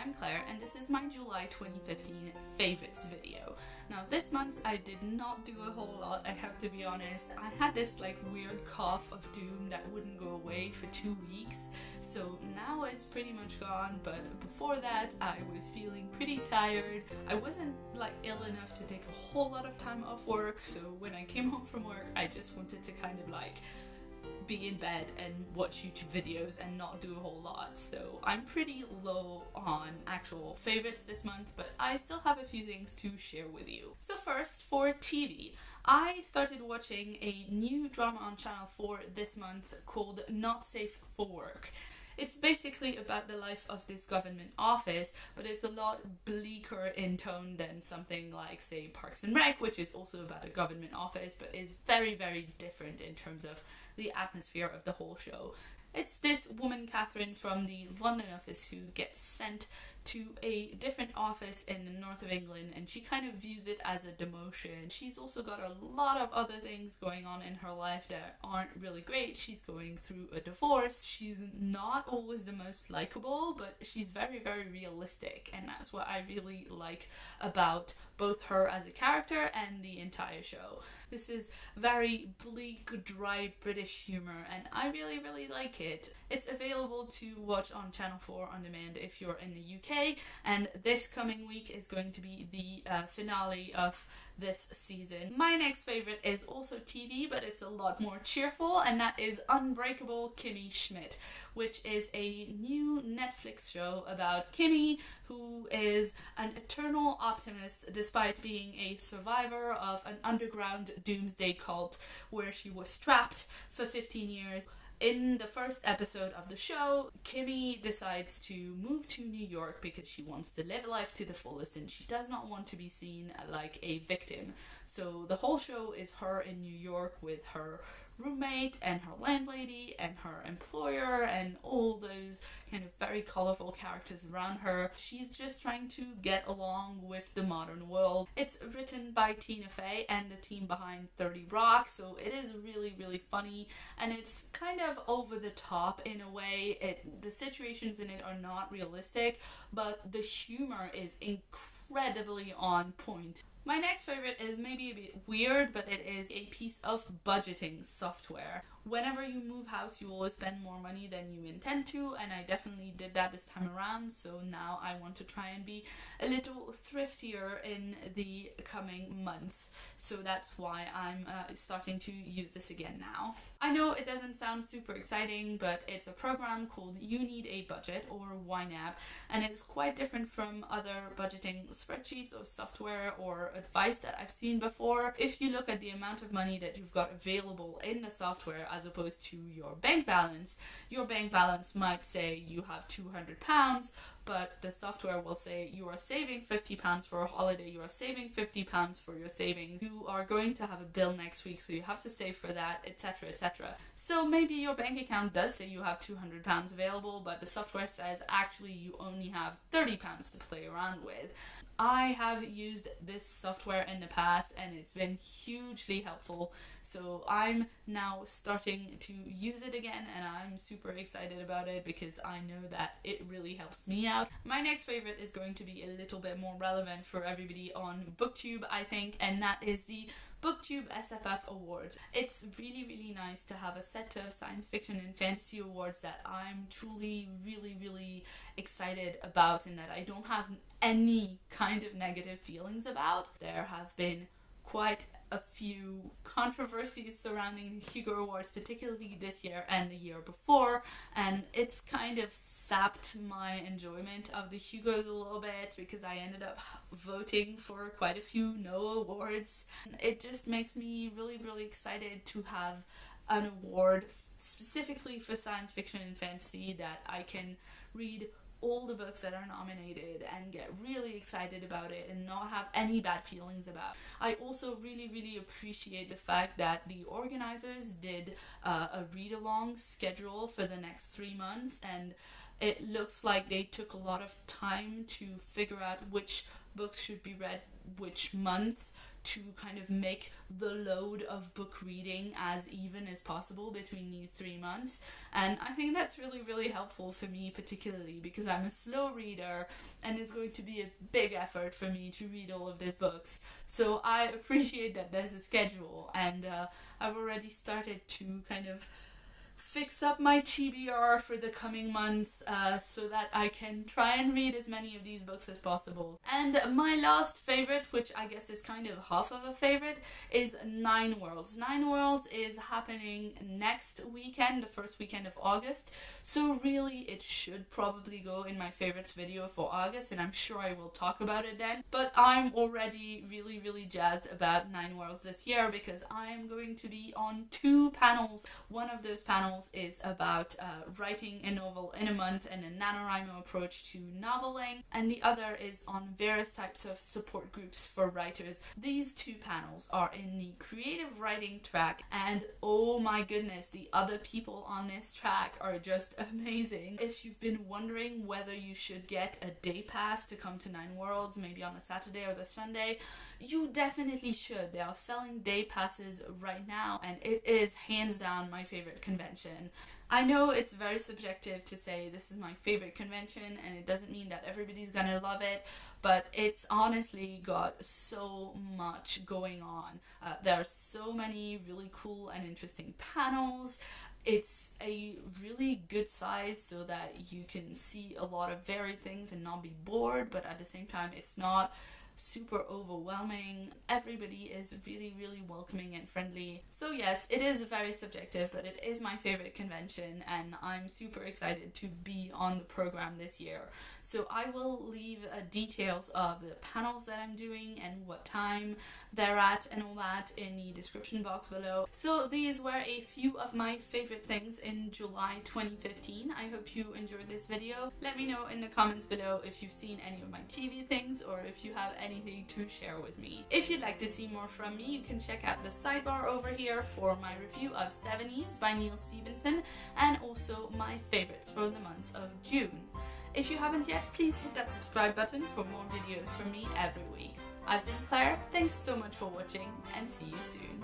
I'm Claire and this is my July 2015 favorites video. Now this month I did not do a whole lot, I have to be honest. I had this like weird cough of doom that wouldn't go away for 2 weeks, so now it's pretty much gone, but before that I was feeling pretty tired. I wasn't like ill enough to take a whole lot of time off work, so when I came home from work I just wanted to kind of like be in bed and watch YouTube videos and not do a whole lot. So I'm pretty low on actual favorites this month, but I still have a few things to share with you. So first, for TV, I started watching a new drama on Channel 4 this month called Not Safe for Work. It's basically about the life of this government office, but it's a lot bleaker in tone than something like, say, Parks and Rec, which is also about a government office, but is very, very different in terms of the atmosphere of the whole show. It's this woman, Catherine, from the London office who gets sent to a different office in the north of England, and she kind of views it as a demotion. She's also got a lot of other things going on in her life that aren't really great. She's going through a divorce. She's not always the most likable, but she's very, very realistic, and that's what I really like about both her as a character and the entire show. This is very bleak, dry British humor, and I really, really like it. It's available to watch on Channel 4 on demand if you're in the UK, and this coming week is going to be the finale of this season. My next favorite is also TV, but it's a lot more cheerful, and that is Unbreakable Kimmy Schmidt, which is a new Netflix show about Kimmy, who is an eternal optimist despite being a survivor of an underground doomsday cult where she was trapped for 15 years. In the first episode of the show, Kimmy decides to move to New York because she wants to live life to the fullest and she does not want to be seen like a victim. So the whole show is her in New York with her roommate and her landlady and her employer and all those kind of very colorful characters around her. She's just trying to get along with the modern world. It's written by Tina Fey and the team behind 30 Rock, so it is really, really funny, and it's kind of over the top in a way. The situations in it are not realistic, but the humor is incredibly on point. My next favorite is maybe a bit weird, but it is a piece of budgeting software. Whenever you move house, you always spend more money than you intend to, and I definitely did that this time around, so now I want to try and be a little thriftier in the coming months. So that's why I'm starting to use this again now. I know it doesn't sound super exciting, but it's a program called You Need a Budget, or YNAB, and it's quite different from other budgeting spreadsheets or software or advice that I've seen before. If you look at the amount of money that you've got available in the software as opposed to your bank balance might say you have £200, but the software will say you are saving £50 for a holiday, you are saving £50 for your savings, you are going to have a bill next week, so you have to save for that, etc, etc. So maybe your bank account does say you have £200 available, but the software says actually you only have £30 to play around with. I have used this software in the past and it's been hugely helpful, so I'm now starting to use it again and I'm super excited about it because I know that it really helps me out. My next favorite is going to be a little bit more relevant for everybody on BookTube, I think, and that is the BooktubeSFF Awards. It's really, really nice to have a set of science fiction and fantasy awards that I'm truly, really, really excited about and that I don't have any kind of negative feelings about. There have been quite a few controversies surrounding the Hugo Awards, particularly this year and the year before, and it's kind of sapped my enjoyment of the Hugos a little bit because I ended up voting for quite a few no awards. It just makes me really, really excited to have an award specifically for science fiction and fantasy that I can read all the books that are nominated and get really excited about it and not have any bad feelings about. I also really, really appreciate the fact that the organizers did a read-along schedule for the next 3 months, and it looks like they took a lot of time to figure out which books should be read which month to kind of make the load of book reading as even as possible between these 3 months. And I think that's really helpful for me, particularly because I'm a slow reader and it's going to be a big effort for me to read all of these books. So I appreciate that there's a schedule, and I've already started to kind of fix up my TBR for the coming month so that I can try and read as many of these books as possible. And my last favorite, which I guess is kind of half of a favorite, is Nine Worlds. Nine Worlds is happening next weekend, the first weekend of August, so really it should probably go in my favorites video for August, and I'm sure I will talk about it then. But I'm already really jazzed about Nine Worlds this year because I'm going to be on 2 panels. One of those panels is about writing a novel in a month and a NaNoWriMo approach to noveling, and the other is on various types of support groups for writers. These 2 panels are in the creative writing track, and oh my goodness, the other people on this track are just amazing. If you've been wondering whether you should get a day pass to come to Nine Worlds, maybe on a Saturday or the Sunday, you definitely should. They are selling day passes right now, and it is hands down my favorite convention. I know it's very subjective to say this is my favorite convention, and it doesn't mean that everybody's gonna love it, but it's honestly got so much going on. There are so many really cool and interesting panels. It's a really good size so that you can see a lot of varied things and not be bored, but at the same time it's not super overwhelming. Everybody is really welcoming and friendly. So yes, it is very subjective, but it is my favorite convention, and I'm super excited to be on the program this year. So I will leave details of the panels that I'm doing and what time they're at and all that in the description box below. So these were a few of my favorite things in July 2015. I hope you enjoyed this video. Let me know in the comments below if you've seen any of my TV things or if you have anything to share with me. If you'd like to see more from me, you can check out the sidebar over here for my review of Seveneves by Neil Stephenson, and also my favorites for the months of June. If you haven't yet, please hit that subscribe button for more videos from me every week. I've been Claire, thanks so much for watching, and see you soon.